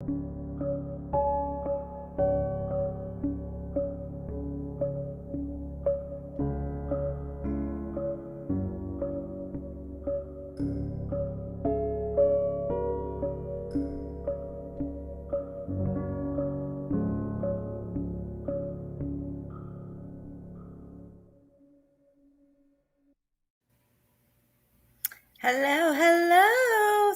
Hello, hello.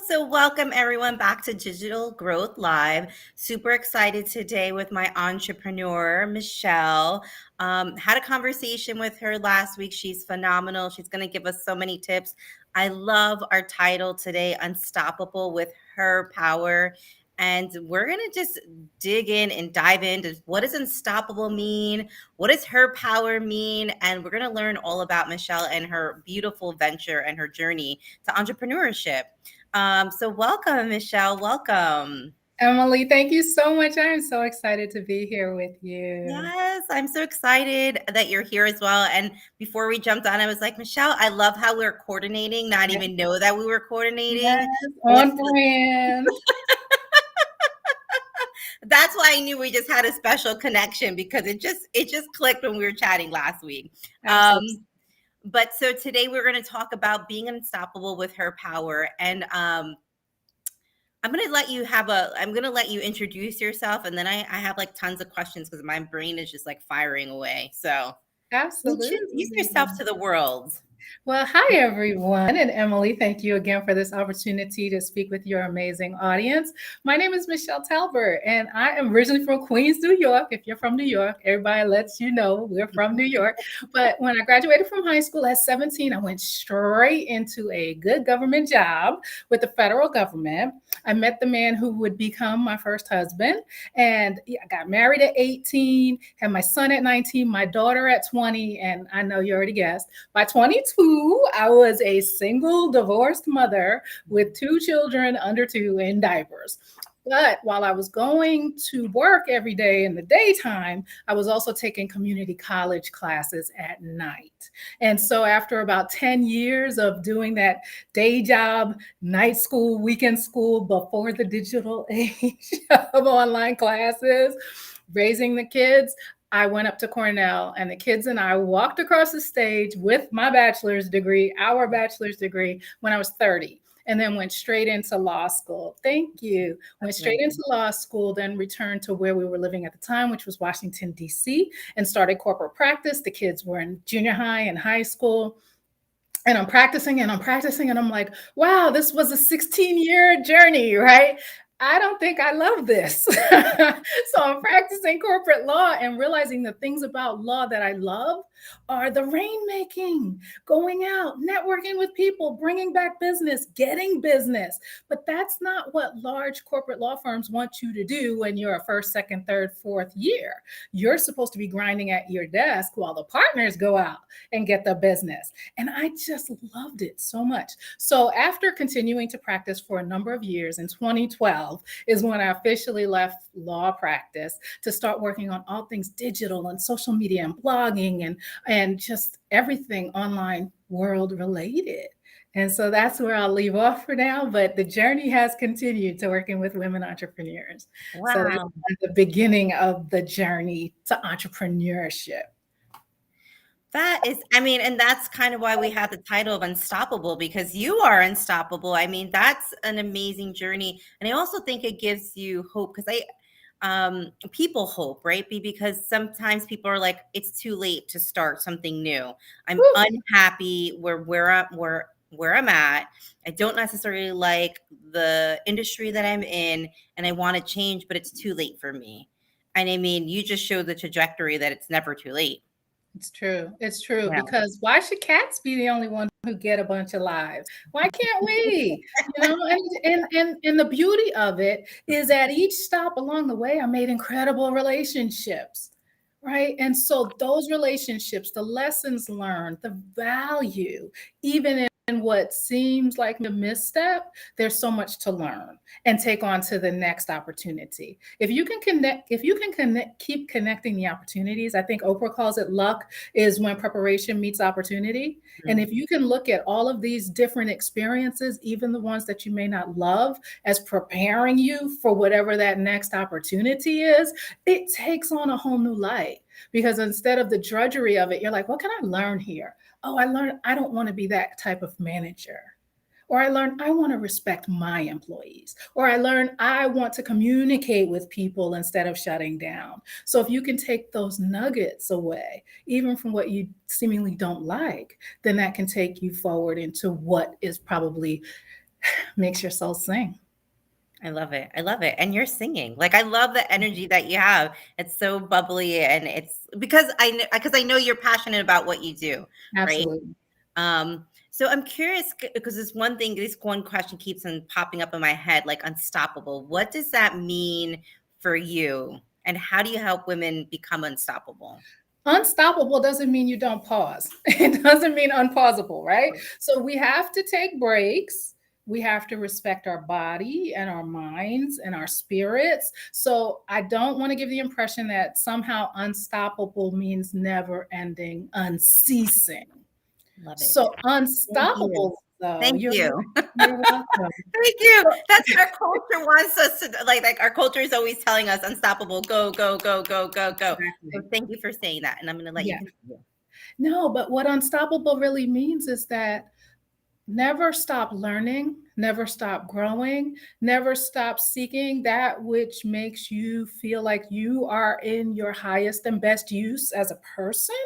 So, welcome everyone back to Digital Growth Live. Super excited today with my entrepreneur, Michelle. Had a conversation with her last week. She's phenomenal. She's going to give us so many tips. I love our title today, Unstoppable with Her Power. And we're going to just dig in and dive into what does unstoppable mean? What does her power mean? And we're going to learn all about Michelle and her beautiful venture and her journey to entrepreneurship. So welcome, Michelle. Welcome. Emily, thank you so much. I'm so excited to be here with you. Yes, I'm so excited that you're here as well. And before we jumped on, I was like, Michelle, I love how we're coordinating, not Yes, even know that we were coordinating. on brand. That's why I knew we just had a special connection because it just clicked when we were chatting last week. Absolutely. But so today we're going to talk about being unstoppable with her power. And I'm going to let you introduce yourself. And then I have like tons of questions because my brain is just like firing away. So introduce Absolutely. yourself to the world. Well, hi, everyone. And Emily, thank you again for this opportunity to speak with your amazing audience. My name is Michelle Talbert, and I am originally from Queens, New York. If you're from New York, everybody lets you know we're from New York. But when I graduated from high school at 17, I went straight into a good government job with the federal government. I met the man who would become my first husband. And I got married at 18, had my son at 19, my daughter at 20. And I know you already guessed, by 22, I was a single divorced mother with 2 children under 2 in diapers. But while I was going to work every day in the daytime, I was also taking community college classes at night. And so after about 10 years of doing that day job, night school, weekend school before the digital age of online classes, raising the kids, I went up to Cornell, and the kids and I walked across the stage with my bachelor's degree, our bachelor's degree, when I was 30, and then went straight into law school. Thank you. Went straight into law school, then returned to where we were living at the time, which was Washington, D.C., and started corporate practice. The kids were in junior high and high school. And I'm practicing and I'm practicing, and I'm like, wow, this was a 16-year journey, right? I don't think I love this. So I'm practicing corporate law and realizing the things about law that I love are the rainmaking, going out, networking with people, bringing back business, getting business. But that's not what large corporate law firms want you to do when you're a first, second, third, fourth year. You're supposed to be grinding at your desk while the partners go out and get the business. And I just loved it so much. So after continuing to practice for a number of years, in 2012 is when I officially left law practice to start working on all things digital and social media and blogging and just everything online world related. And so that's where I'll leave off for now. But the journey has continued to working with women entrepreneurs. So Wow. that's the beginning of the journey to entrepreneurship. That is, I mean, and that's kind of why we have the title of Unstoppable because you are unstoppable. I mean, that's an amazing journey. And I also think it gives you hope because people hope, right? Because sometimes people are like, it's too late to start something new. I'm Woo! unhappy where I'm at. I don't necessarily like the industry that I'm in and I want to change, but it's too late for me. And I mean, you just showed the trajectory that it's never too late. It's true. It's true. Yeah. Because why should cats be the only one who get a bunch of lives? Why can't we? And the beauty of it is at each stop along the way, I made incredible relationships. Right. And so those relationships, the lessons learned, the value, even in what seems like a misstep, there's so much to learn and take on to the next opportunity. If you can connect, keep connecting the opportunities, I think Oprah calls it luck, is when preparation meets opportunity. And Mm. if you can look at all of these different experiences, even the ones that you may not love, as preparing you for whatever that next opportunity is, it takes on a whole new light. Because instead of the drudgery of it, you're like, what can I learn here? Oh, I learned I don't want to be that type of manager. Or I learned I want to respect my employees. Or I learned I want to communicate with people instead of shutting down. So if you can take those nuggets away, even from what you seemingly don't like, then that can take you forward into what is probably makes your soul sing. I love it. I love it. And you're singing. Like I love the energy that you have. It's so bubbly and it's because I know you're passionate about what you do, right? Absolutely. So I'm curious because this one question keeps on popping up in my head, like unstoppable. What does that mean for you? And how do you help women become unstoppable? Unstoppable doesn't mean you don't pause. It doesn't mean unpausable, right? So we have to take breaks. We have to respect our body and our minds and our spirits. So I don't want to give the impression that somehow unstoppable means never ending, unceasing. Love it. So Thank you. unstoppable, though, Thank you. you're welcome. Thank you. So, That's our culture wants us to like our culture is always telling us unstoppable, go, go, go, go, go, go. So exactly. thank you for saying that. And I'm gonna let you Yeah. continue. No, but what unstoppable really means is that never stop learning, never stop growing, never stop seeking that which makes you feel like you are in your highest and best use as a person.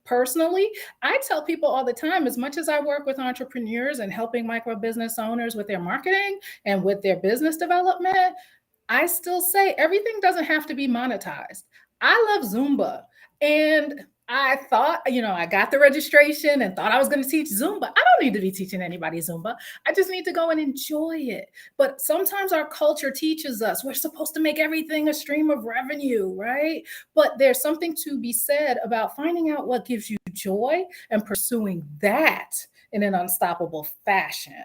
Personally, I tell people all the time, as much as I work with entrepreneurs and helping micro business owners with their marketing and with their business development, I still say everything doesn't have to be monetized. I love Zumba. And I thought, I got the registration and thought I was going to teach Zumba. I don't need to be teaching anybody Zumba. I just need to go and enjoy it. But sometimes our culture teaches us we're supposed to make everything a stream of revenue, right? But there's something to be said about finding out what gives you joy and pursuing that in an unstoppable fashion.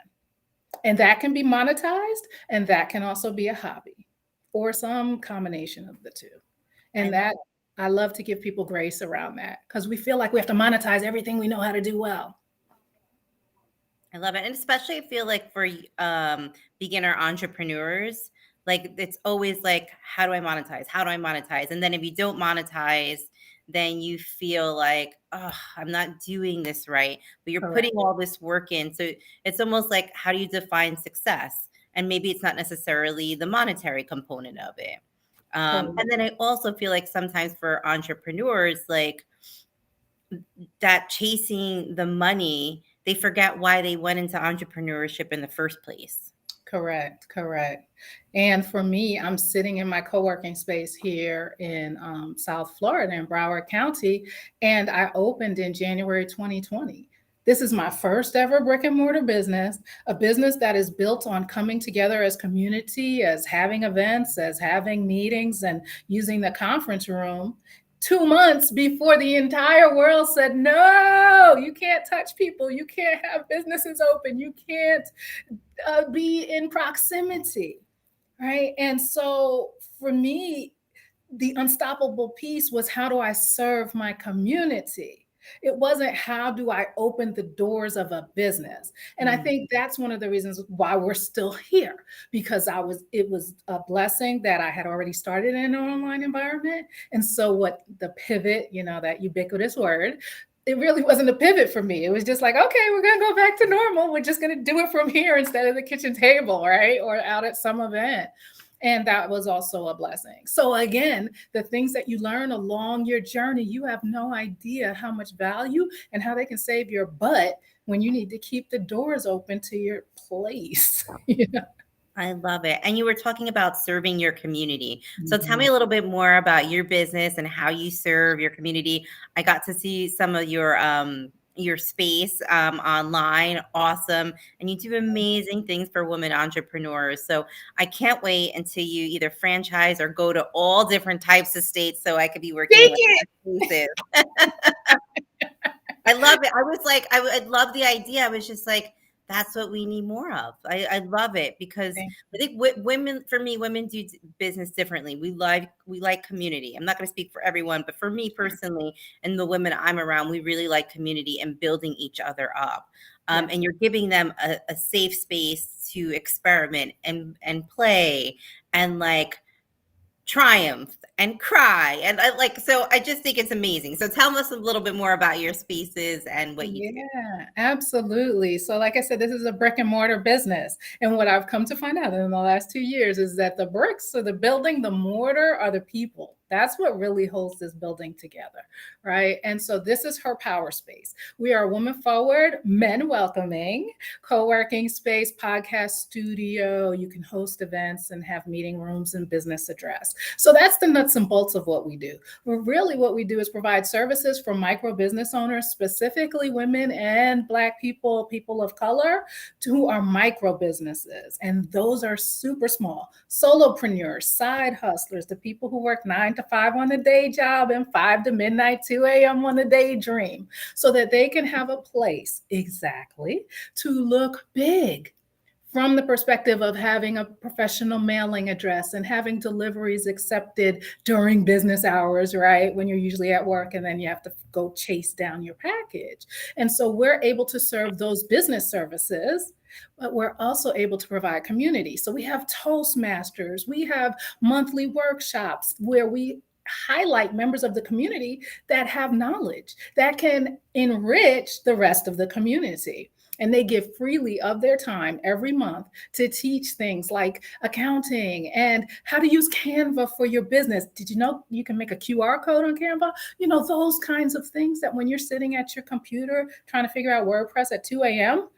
And that can be monetized, and that can also be a hobby or some combination of the two. I And love that I love to give people grace around that because we feel like we have to monetize everything we know how to do well. I love it. And especially I feel like for beginner entrepreneurs, like it's always like, how do I monetize? How do I monetize? And then if you don't monetize, then you feel like, oh, I'm not doing this right. But you're Correct. putting all this work in. So it's almost like, how do you define success? And maybe it's not necessarily the monetary component of it. Totally. And then I also feel like sometimes for entrepreneurs, like that chasing the money, they forget why they went into entrepreneurship in the first place. Correct, correct. And for me, I'm sitting in my co-working space here in South Florida in Broward County, and I opened in January 2020. This is my first ever brick and mortar business, a business that is built on coming together as community, as having events, as having meetings, and using the conference room. 2 months before the entire world said, no, you can't touch people, you can't have businesses open, you can't be in proximity, right? And so for me, the unstoppable piece was how do I serve my community? It wasn't how do I open the doors of a business. And I Mm. think that's one of the reasons why we're still here because it was a blessing that I had already started in an online environment. And so what the pivot, that ubiquitous word, it really wasn't a pivot for me. It was just like, okay, we're going to go back to normal. We're just going to do it from here instead of the kitchen table, right? Or out at some event. And that was also a blessing. So, again, the things that you learn along your journey, you have no idea how much value and how they can save your butt when you need to keep the doors open to your place. I love it. And you were talking about serving your community. So tell me Mhm. a little bit more about your business and how you serve your community. I got to see some of your space online. Awesome. And you do amazing things for women entrepreneurs. So I can't wait until you either franchise or go to all different types of states so I could be working Speak with it. exclusive. I love it. I was like, I love the idea. I was just like, that's what we need more of. I love it because Thank I think women, for me, women do business differently. We like community. I'm not going to speak for everyone, but for me you. personally, and the women I'm around, we really like community and building each other up. Yes. And you're giving them a safe space to experiment and play and like triumph and cry and I like so I just think it's amazing. So tell us a little bit more about your spaces and what you do. Yeah, absolutely. So, like I said, this is a brick and mortar business. And what I've come to find out in the last 2 years is that the bricks or the building, the mortar are the people. That's what really holds this building together, right? And so, this is her power space. We are women forward, men welcoming, co working space, podcast studio. You can host events and have meeting rooms and business address. So, that's the nuts and bolts of what we do. Well, really, what we do is provide services for micro business owners, specifically women and Black people, people of color, who are micro businesses. And those are super small solopreneurs, side hustlers, the people who work 9 to 5 on the day job and 5 to midnight, 2 a.m. on the daydream, so that they can have a place exactly to look big from the perspective of having a professional mailing address and having deliveries accepted during business hours, right? When you're usually at work and then you have to go chase down your package. And so we're able to serve those business services, but we're also able to provide community. So we have Toastmasters, we have monthly workshops where we highlight members of the community that have knowledge that can enrich the rest of the community, and they give freely of their time every month to teach things like accounting and how to use Canva for your business. Did you know you can make a QR code on Canva? You know, those kinds of things that when you're sitting at your computer trying to figure out WordPress at 2 a.m.,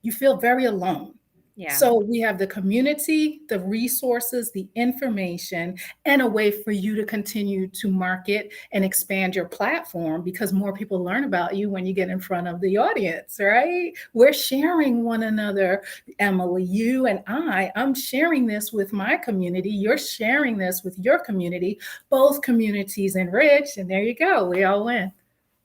you feel very alone. Yeah. So we have the community, the resources, the information, and a way for you to continue to market and expand your platform, because more people learn about you when you get in front of the audience, right? We're sharing one another. Emily, you and I'm sharing this with my community. You're sharing this with your community. Both communities enrich, and there you go. We all win.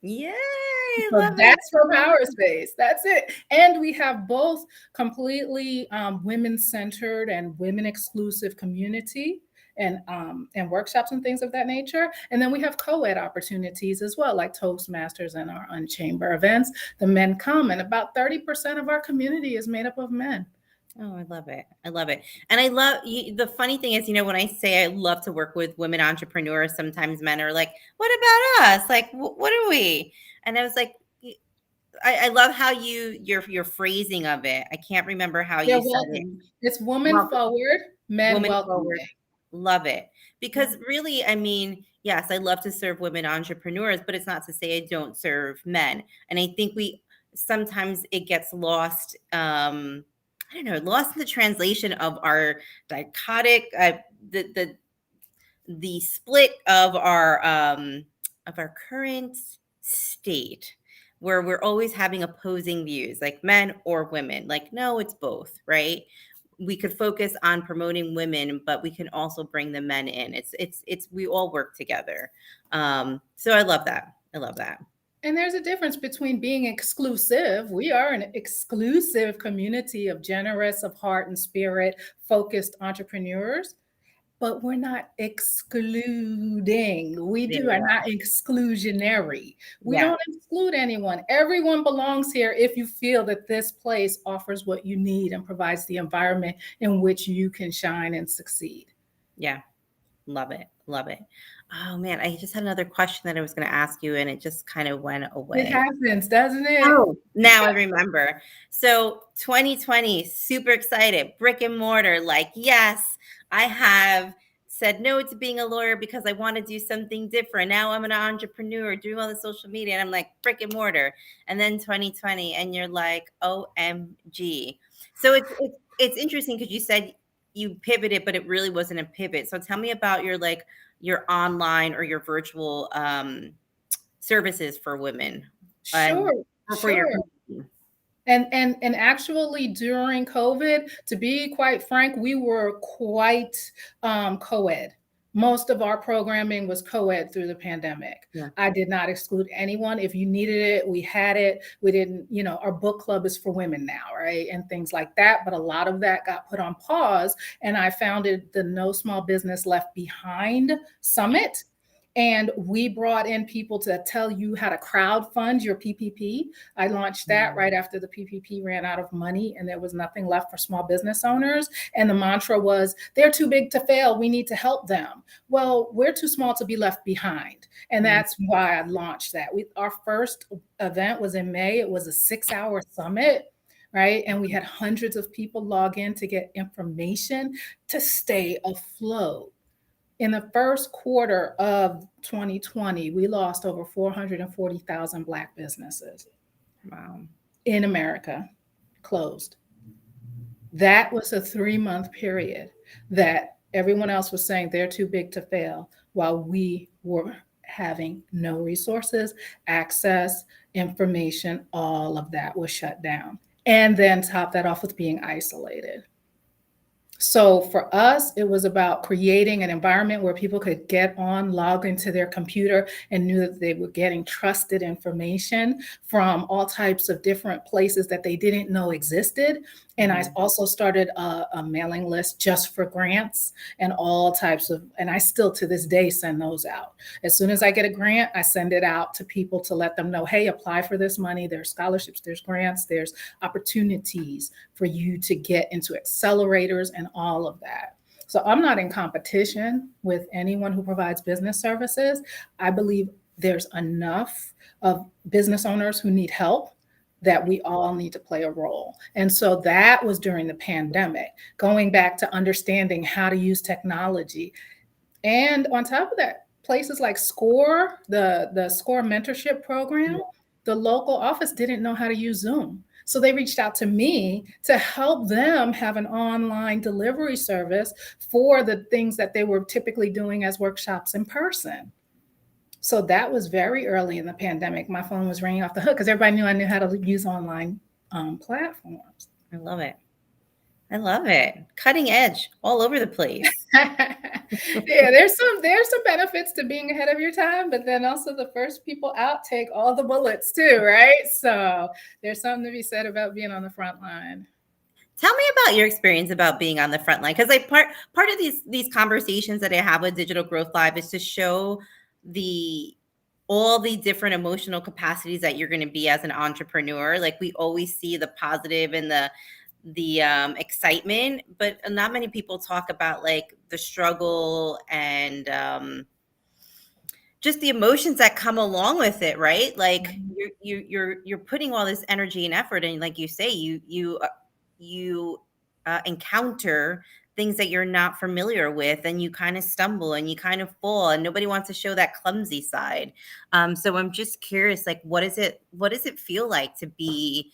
Yay, I So love it. that's for Power Space. That's it. And we have both completely women centered and women exclusive community and workshops and things of that nature. And then we have co-ed opportunities as well, like Toastmasters and our Unchamber events. The men come, and about 30% of our community is made up of men. Oh, I love it. I love it. And I love the funny thing is, when I say I love to work with women entrepreneurs, sometimes men are like, what about us? Like, what are we? And I was like, I love how your phrasing of it. I can't remember how You're you said it. welcome. It's woman Well, forward, men woman welcoming. forward. Love it. Yeah. Because really, I mean, yes, I love to serve women entrepreneurs, but it's not to say I don't serve men. And I think we sometimes it gets lost. I don't know, lost in the translation of our dichotic, the split of our current state, where we're always having opposing views, like men or women. Like, no, it's both, right? We could focus on promoting women, but we can also bring the men in. It's we all work together. So I love that. I love that. And there's a difference between being exclusive. We are an exclusive community of generous, of heart and spirit focused entrepreneurs, but we're not excluding. Are Yeah. not exclusionary. We Yeah. don't exclude anyone. Everyone belongs here if you feel that this place offers what you need and provides the environment in which you can shine and succeed. Yeah. Love it. Love it. Oh man, I just had another question that I was going to ask you and it just kind of went It away. happens, doesn't it? Oh, now I remember. So 2020, super excited. Brick and mortar, like, yes, I have said no to being a lawyer because I want to do something different. Now I'm an entrepreneur doing all the social media and I'm like brick and mortar. And then 2020 and you're like, OMG. So it's interesting because you said you pivoted, but it really wasn't a pivot. So tell me about your online or your virtual services for women and Sure, for your sure. community. And actually during COVID, to be quite frank, we were quite co-ed. Most of our programming was co-ed through the pandemic. Yeah. I did not exclude anyone. If you needed it, we had it. We didn't, our book club is for women now, right? And things like that. But a lot of that got put on pause. And I founded the No Small Business Left Behind Summit. And we brought in people to tell you how to crowd fund your PPP. I launched that right after the PPP ran out of money and there was nothing left for small business owners. And the mantra was, they're too big to fail. We need to help them. Well, we're too small to be left behind. And that's why I launched that. Our first event was in May. It was a 6-hour summit. Right. And we had hundreds of people log in to get information to stay afloat. In the first quarter of 2020, we lost over 440,000 Black businesses. Wow. In America, closed. That was a 3-month period that everyone else was saying they're too big to fail, while we were having no resources, access, information, all of that was shut down. And then top that off with being isolated. So for us, it was about creating an environment where people could get on, log into their computer, and knew that they were getting trusted information from all types of different places that they didn't know existed. And I also started a mailing list just for grants and all types of, and I still to this day send those out. As soon as I get a grant, I send it out to people to let them know, hey, apply for this money. There's scholarships, there's grants, there's opportunities for you to get into accelerators and all of that. So I'm not in competition with anyone who provides business services. I believe there's enough of business owners who need help that we all need to play a role. And so that was during the pandemic, going back to understanding how to use technology. And on top of that, places like SCORE, the SCORE mentorship program, the local office didn't know how to use Zoom. So they reached out to me to help them have an online delivery service for the things that they were typically doing as workshops in person. So that was very early in the pandemic. My phone was ringing off the hook because everybody knew I knew how to use online platforms. I love it. I love it. Cutting edge all over the place. Yeah, there's some benefits to being ahead of your time, but then also the first people out take all the bullets too, right? So there's something to be said about being on the front line. Tell me about your experience about being on the front line, because like part of these conversations that I have with Digital Growth Live is to show all the different emotional capacities that you're going to be as an entrepreneur. Like we always see the positive and the excitement, but not many people talk about like the struggle and just the emotions that come along with it, right? Like you're putting all this energy and effort, and like you say, you encounter things that you're not familiar with, and you kind of stumble and you kind of fall, and nobody wants to show that clumsy side. So I'm just curious, like, what does it feel like to be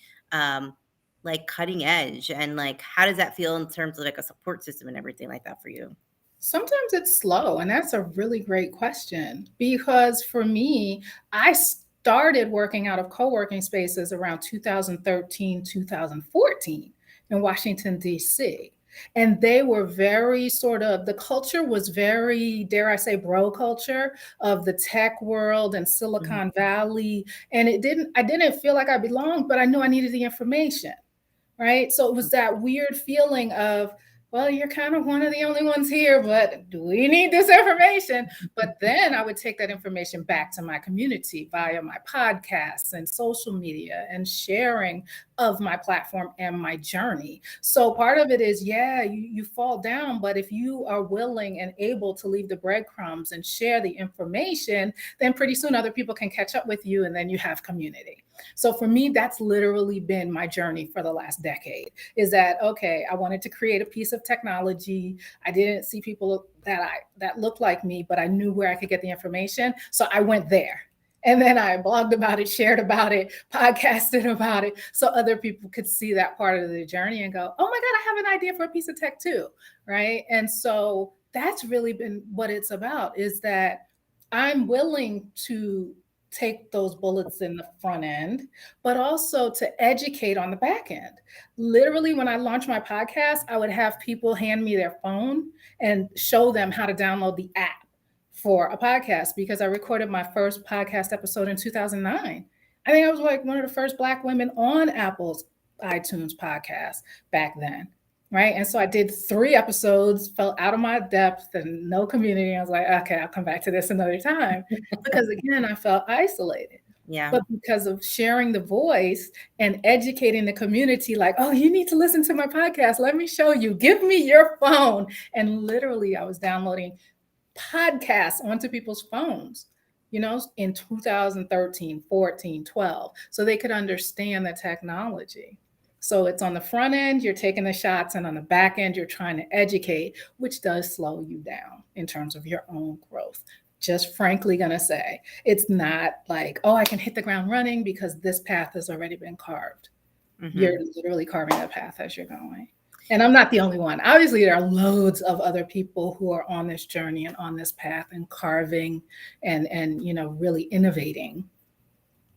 like cutting edge, and like how does that feel in terms of like a support system and everything like that for you? Sometimes it's slow, and that's a really great question, because for me, I started working out of co-working spaces around 2013, 2014 in Washington, D.C. And they were very the culture was very, dare I say, bro culture of the tech world and Silicon Valley. And I didn't feel like I belonged, but I knew I needed the information. Right. So it was that weird feeling of, well, you're kind of one of the only ones here, but do we need this information? But then I would take that information back to my community via my podcasts and social media and sharing of my platform and my journey. So part of it is, you fall down, but if you are willing and able to leave the breadcrumbs and share the information, then pretty soon other people can catch up with you, and then you have community. So for me, that's literally been my journey for the last decade, is that, okay, I wanted to create a piece of technology. I didn't see people that looked like me, but I knew where I could get the information. So I went there. And then I blogged about it, shared about it, podcasted about it, so other people could see that part of the journey and go, oh my God, I have an idea for a piece of tech too, right? And so that's really been what it's about, is that I'm willing to take those bullets in the front end, but also to educate on the back end. Literally, when I launched my podcast, I would have people hand me their phone and show them how to download the app for a podcast because I recorded my first podcast episode in 2009. I think I was like one of the first Black women on Apple's iTunes podcast back then. Right. And so I did 3 episodes, felt out of my depth and no community. I was like, okay, I'll come back to this another time because again, I felt isolated. Yeah. But because of sharing the voice and educating the community, like, oh, you need to listen to my podcast. Let me show you. Give me your phone. And literally, I was downloading podcasts onto people's phones, in 2013, 14, 12, so they could understand the technology. So it's on the front end, you're taking the shots, and on the back end, you're trying to educate, which does slow you down in terms of your own growth. Just frankly going to say, it's not like, oh, I can hit the ground running because this path has already been carved. Mm-hmm. You're literally carving the path as you're going. And I'm not the only one. Obviously, there are loads of other people who are on this journey and on this path and carving and really innovating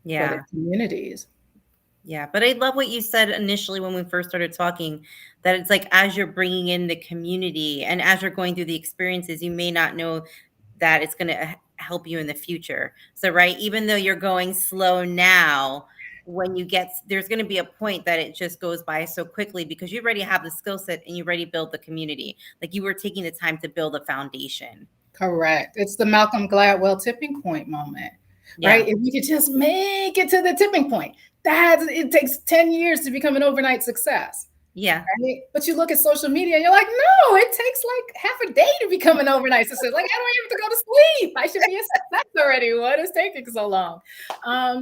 for their communities. Yeah, but I love what you said initially when we first started talking, that it's like as you're bringing in the community and as you're going through the experiences, you may not know that it's going to help you in the future. So, right, even though you're going slow now, when you get there's going to be a point that it just goes by so quickly because you already have the skill set and you already built the community. Like you were taking the time to build a foundation. Correct. It's the Malcolm Gladwell tipping point moment, Yeah. right? If you could just make it to the tipping point, it takes 10 years to become an overnight success. Yeah. Right? But you look at social media and you're like, no, it takes like half a day to become an overnight success. Like, I don't have to go to sleep. I should be a success already. What is taking so long?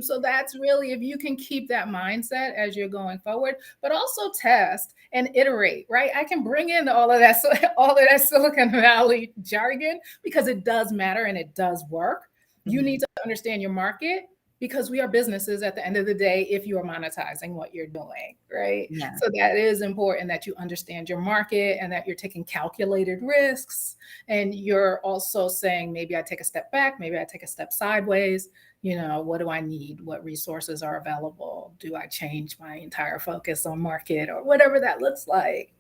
So that's really, if you can keep that mindset as you're going forward, but also test and iterate, right? I can bring in all of that Silicon Valley jargon because it does matter and it does work. You need to understand your market because we are businesses at the end of the day if you are monetizing what you're doing, right? Yeah. So that is important that you understand your market and that you're taking calculated risks. And you're also saying, maybe I take a step back, maybe I take a step sideways. What do I need? What resources are available? Do I change my entire focus on market or whatever that looks like?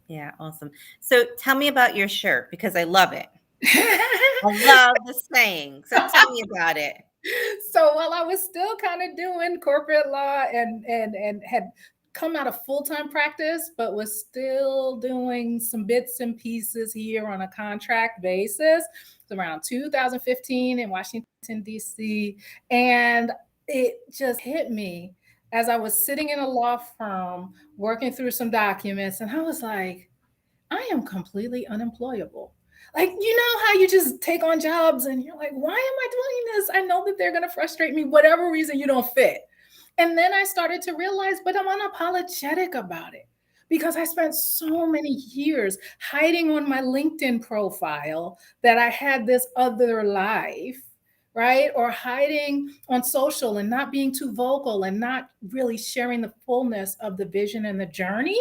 Yeah, awesome. So tell me about your shirt because I love it. I love the saying. So tell me about it. So while I was still kind of doing corporate law and had come out of full-time practice, but was still doing some bits and pieces here on a contract basis, it's around 2015 in Washington, D.C. And it just hit me as I was sitting in a law firm working through some documents, and I was like, I am completely unemployable. Like, how you just take on jobs and you're like, why am I doing this? I know that they're going to frustrate me, whatever reason you don't fit. And then I started to realize, but I'm unapologetic about it because I spent so many years hiding on my LinkedIn profile that I had this other life, right? Or hiding on social and not being too vocal and not really sharing the fullness of the vision and the journey.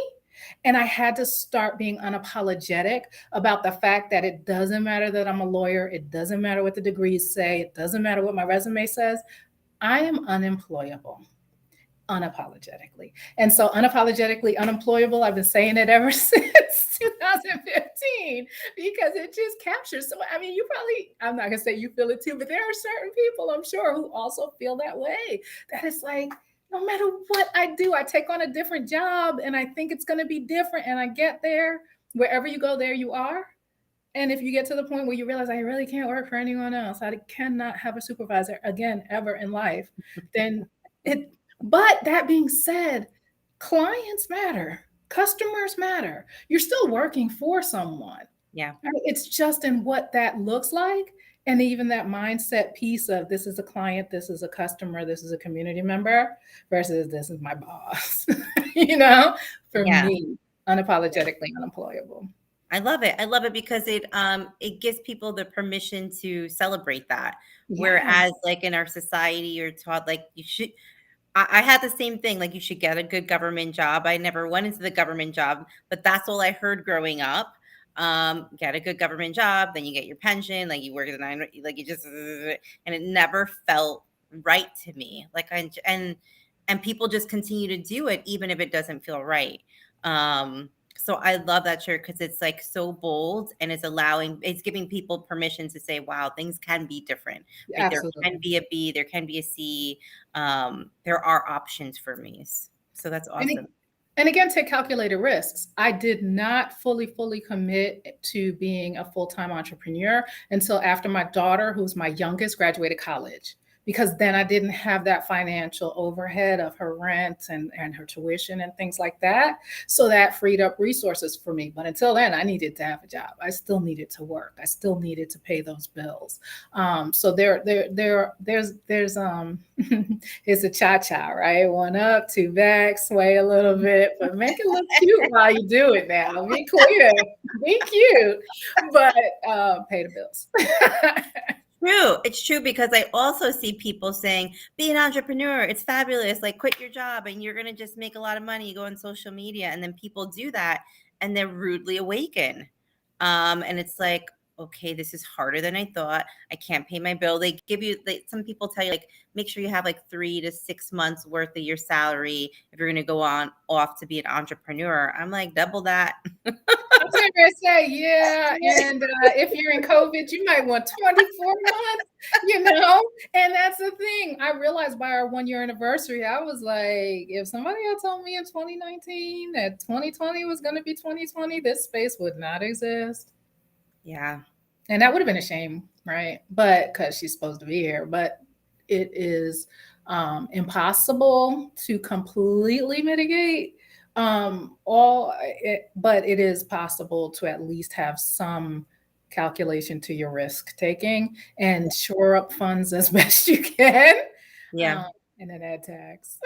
And I had to start being unapologetic about the fact that it doesn't matter that I'm a lawyer. It doesn't matter what the degrees say. It doesn't matter what my resume says. I am unemployable, unapologetically. And so unapologetically unemployable, I've been saying it ever since 2015 because it just captures. So, I mean, I'm not going to say you feel it too, but there are certain people, I'm sure, who also feel that way. That it's like, no matter what I do, I take on a different job and I think it's going to be different. And I get there, wherever you go, there you are. And if you get to the point where you realize I really can't work for anyone else, I cannot have a supervisor again, ever in life, then but that being said, clients matter, customers matter. You're still working for someone. Yeah. Right? It's just in what that looks like. And even that mindset piece of this is a client, this is a customer, this is a community member versus this is my boss, for me, unapologetically unemployable. I love it. I love it because it gives people the permission to celebrate that. Yeah. Whereas like in our society, you're taught like you should. I had the same thing. Like you should get a good government job. I never went into the government job, but that's all I heard growing up. Get a good government job, then you get your pension. Like you work at 9, like you just, and it never felt right to me. And people just continue to do it even if it doesn't feel right. So I love that shirt because it's like so bold, and it's giving people permission to say, wow, things can be different, right? There can Absolutely. be a B, there can be a C. There are options for me. So that's And, awesome. and again, take calculated risks. I did not fully commit to being a full-time entrepreneur until after my daughter, who's my youngest, graduated college. Because then I didn't have that financial overhead of her rent and her tuition and things like that. So that freed up resources for me. But until then, I needed to have a job. I still needed to work. I still needed to pay those bills. So there's it's a cha-cha, right? One up, two back, sway a little bit, but make it look cute while you do it now. Be clear, be cute, but pay the bills. True. It's true because I also see people saying, be an entrepreneur. It's fabulous. Like, quit your job and you're going to just make a lot of money. You go on social media, and then people do that and they're rudely awaken. And it's like, okay, this is harder than I thought. I can't pay my bill. Some people tell you, like, make sure you have like 3 to 6 months worth of your salary if you're going to go on off to be an entrepreneur. I'm like, double that. I was going to say, yeah. And if you're in COVID, you might want 24 months. And that's the thing. I realized by our 1 year anniversary, I was like, if somebody had told me in 2019 that 2020 was going to be 2020, this space would not exist. Yeah. And that would have been a shame, right? But because she's supposed to be here, but it is impossible to completely mitigate but it is possible to at least have some calculation to your risk taking and shore up funds as best you can. Yeah. And then add tax.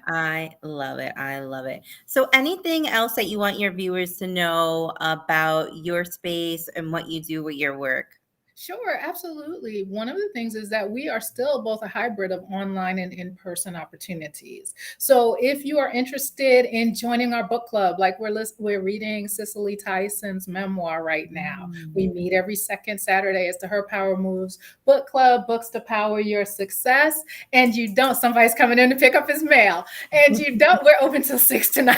I love it. I love it. So, anything else that you want your viewers to know about your space and what you do with your work? Sure, absolutely. One of the things is that we are still both a hybrid of online and in-person opportunities. So if you are interested in joining our book club, like we're reading Cicely Tyson's memoir right now. We meet every second Saturday. It's the Her Power Moves book club, books to power your success. And somebody's coming in to pick up his mail. And we're open till 6 to 9.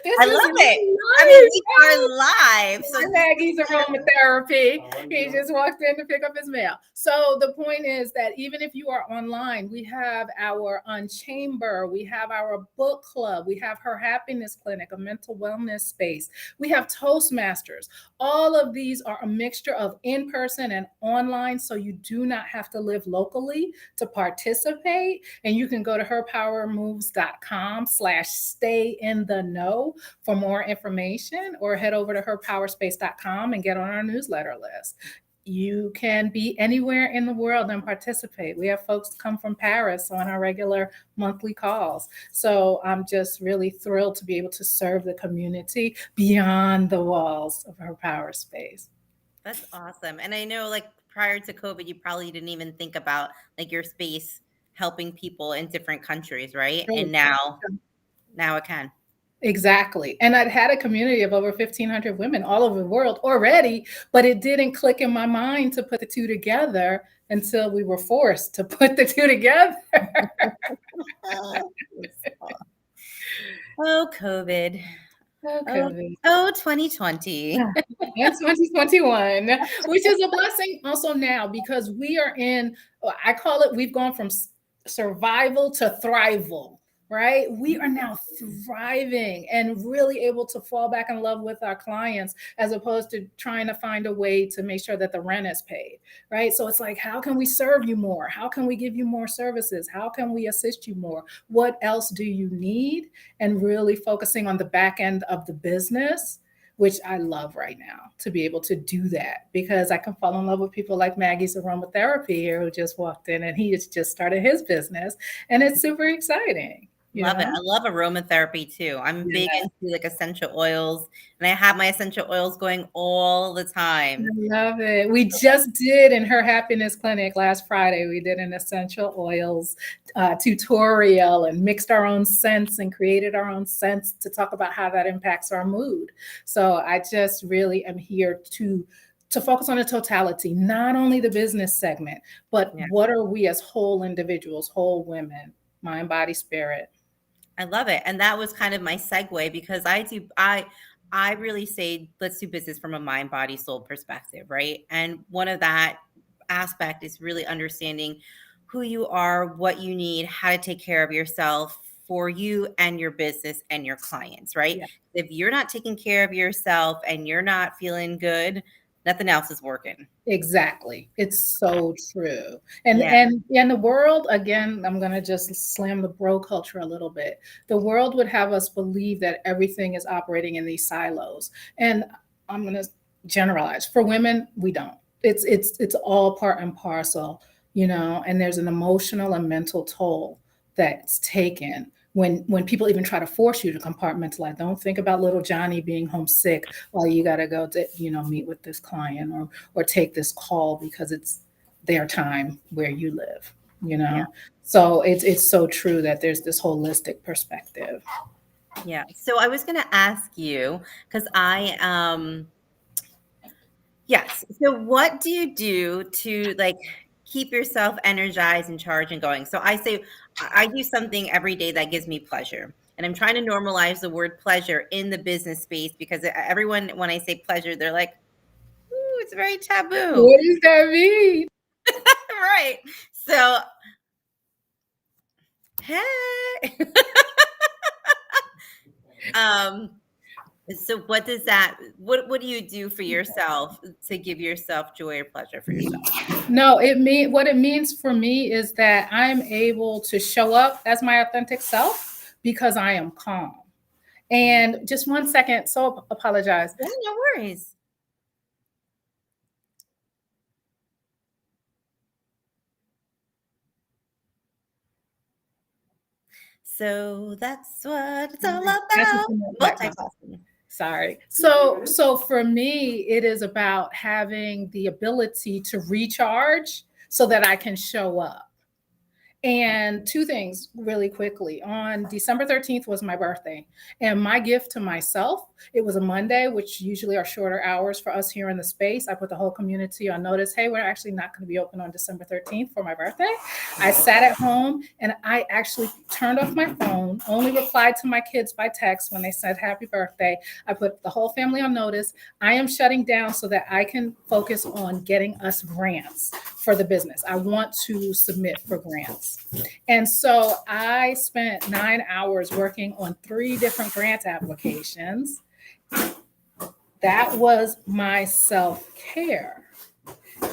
This I is love it. really I mean, nice. we are live. So, Maggie's aromatherapy. He just walked in to pick up his mail. So the point is that even if you are online, we have our Unchamber, we have our book club, we have Her Happiness Clinic, a mental wellness space. We have Toastmasters. All of these are a mixture of in-person and online, so you do not have to live locally to participate. And you can go to herpowermoves.com/stay in the know for more information, or head over to herpowerspace.com and get on our newsletter list. You can be anywhere in the world and participate. We have folks come from Paris on our regular monthly calls. So I'm just really thrilled to be able to serve the community beyond the walls of Her Power Space. that's awesome. And I know, like, prior to COVID, you probably didn't even think about like your space helping people in different countries, right? And now it can. Exactly. And I'd had a community of over 1,500 women all over the world already, but it didn't click in my mind to put the two together until we were forced to put the two together. Oh, COVID. Oh, Oh, COVID. 2020. And 2021, which is a blessing also now because I call it, we've gone from survival to thrival, right? We are now thriving and really able to fall back in love with our clients as opposed to trying to find a way to make sure that the rent is paid, right? So it's like, how can we serve you more? How can we give you more services? How can we assist you more? What else do you need? And really focusing on the back end of the business, which I love right now to be able to do that because I can fall in love with people like Maggie's aromatherapy here who just walked in and he has just started his business and it's super exciting. Love it. I love aromatherapy too. I'm big Yeah. into like essential oils, and I have my essential oils going all the time. I love it. We just did in Her Happiness Clinic last Friday. We did an essential oils tutorial and mixed our own scents and created our own scents to talk about how that impacts our mood. So I just really am here to to focus on the totality, not only the business segment, but Yeah. what are we as whole individuals, whole women, mind, body, spirit. I love it. And that was kind of my segue because I really say let's do business from a mind, body, soul perspective, right? And one of that aspect is really understanding who you are, what you need, how to take care of yourself for you and your business and your clients, right? Yeah. If you're not taking care of yourself and you're not feeling good, nothing else is working. Exactly. It's so true. And Yeah. and in the world, again, I'm gonna just slam the bro culture a little bit. The world would have us believe that everything is operating in these silos. And I'm gonna generalize. For women, we don't. It's all part and parcel, and there's an emotional and mental toll that's taken when people even try to force you to compartmentalize. Don't think about little Johnny being homesick while you got to go to meet with this client or take this call because it's their time where you live you Yeah. know so it's so true that there's this holistic perspective. Yeah. So I was going to ask you because yes. So what do you do to like keep yourself energized and charged and going? So I say I do something every day that gives me pleasure. And I'm trying to normalize the word pleasure in the business space because everyone, when I say pleasure, they're like, ooh, it's very taboo. What does that mean? Right. So, hey. um, so what does that what do you do for yourself to give yourself joy or pleasure for yourself? No, what it means for me is that I'm able to show up as my authentic self because I am calm. Mhm. And just one second, so apologize. Yeah, no worries. So that's what it's all That's just about. in the background. Multitasking. Sorry. So for me, it is about having the ability to recharge so that I can show up. And two things really quickly. On December 13th was my birthday. And my gift to myself, it was a Monday, which usually are shorter hours for us here in the space. I put the whole community on notice. Hey, we're actually not going to be open on December 13th for my birthday. I sat at home and I actually turned off my phone, only replied to my kids by text when they said happy birthday. I put the whole family on notice. I am shutting down so that I can focus on getting us grants for the business. I want to submit for grants. And so I spent 9 hours working on 3 different grant applications. That was my self care.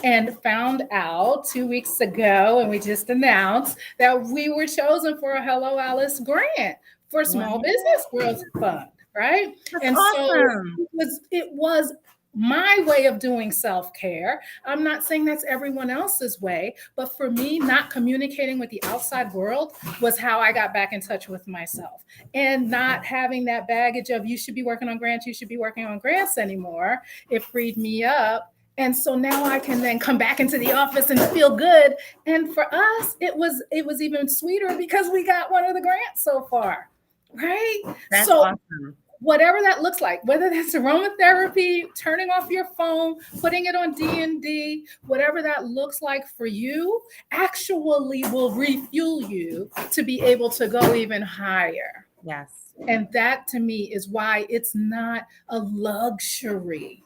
And found out 2 weeks ago, and we just announced that we were chosen for a Hello Alice grant for Small Wow, Business Growth Fund, right? that's And so awesome. it was my way of doing self-care. I'm not saying that's everyone else's way, but for me, not communicating with the outside world was how I got back in touch with myself. And not having that baggage of you should be working on grants, you should be working on grants anymore. It freed me up. And so now I can then come back into the office and feel good. And for us, it was even sweeter because we got one of the grants so far. Right? That's So awesome. whatever that looks like, whether that's aromatherapy, turning off your phone, putting it on D&D, whatever that looks like for you, actually will refuel you to be able to go even higher. Yes. And that to me is why it's not a luxury.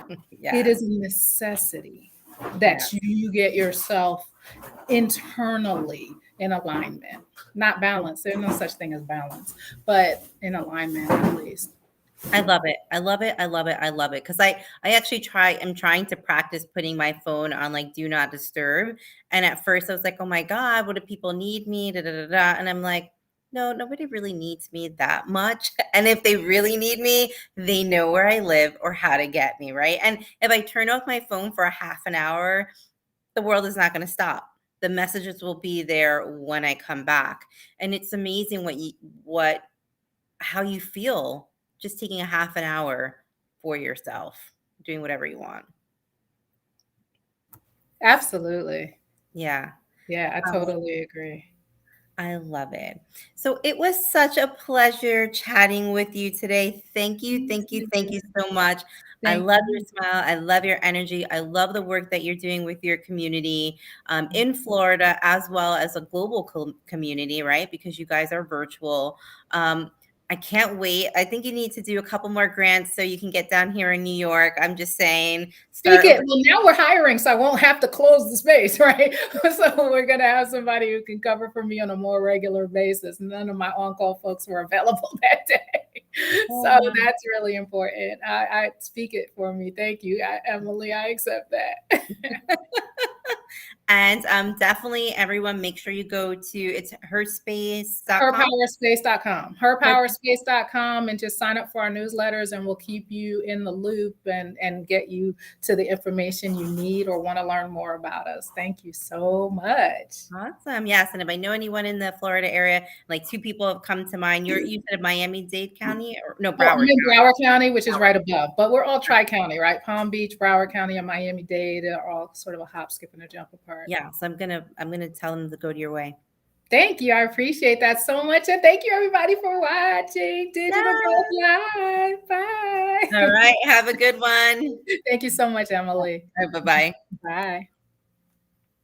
It Yes. is a necessity that Yeah. you get yourself internally in alignment, not balance. There's no such thing as balance, but in alignment at least. I love it. I love it. I love it. I love it. Cause I actually am trying to practice putting my phone on like do not disturb. And at first I was like, oh my God, what do people need me? Da, da, da, da. And I'm like, no, nobody really needs me that much. And if they really need me, they know where I live or how to get me. Right. And if I turn off my phone for a half an hour, the world is not going to stop. The messages will be there when I come back. And it's amazing what how you feel just taking a half an hour for yourself, doing whatever you want. Absolutely. Yeah. Yeah, I Um, totally agree. I love it. So it was such a pleasure chatting with you today. Thank you, You thank you, thank you too. so much. I Thank love your you. smile. I love your energy. I love the work that you're doing with your community in Florida, as well as a global community, right? Because you guys are virtual. I can't wait. I think you need to do a couple more grants so you can get down here in New York. I'm just saying, Speak start it. over. Well, now we're hiring, so I won't have to close the space, right? So we're going to have somebody who can cover for me on a more regular basis. None of my on-call folks were available that day. So that's really important. I speak it for me. Thank you, Emily. I accept that. And definitely everyone make sure you go to it's herspace.com. Herpowerspace.com. Her, Herpowerspace.com, and just sign up for our newsletters and we'll keep you in the loop and get you to the information you need or want to learn more about us. Thank you so much. awesome. Yes. And if I know anyone in the Florida area, like two people have come to mind. You said Miami-Dade County or no, Oh, I'm Broward in County. Broward County, which is right above, but we're all tri-county, right? Palm Beach, Broward County, and Miami-Dade are all sort of a hop, skip, and a jump apart. Yeah. So I'm gonna tell them to go to your way. Thank you. I appreciate that so much. And thank you, everybody, for watching Digital Growth Yeah. Live. Bye. All right. Have a good one. Thank you so much, Emily. Bye bye. Bye.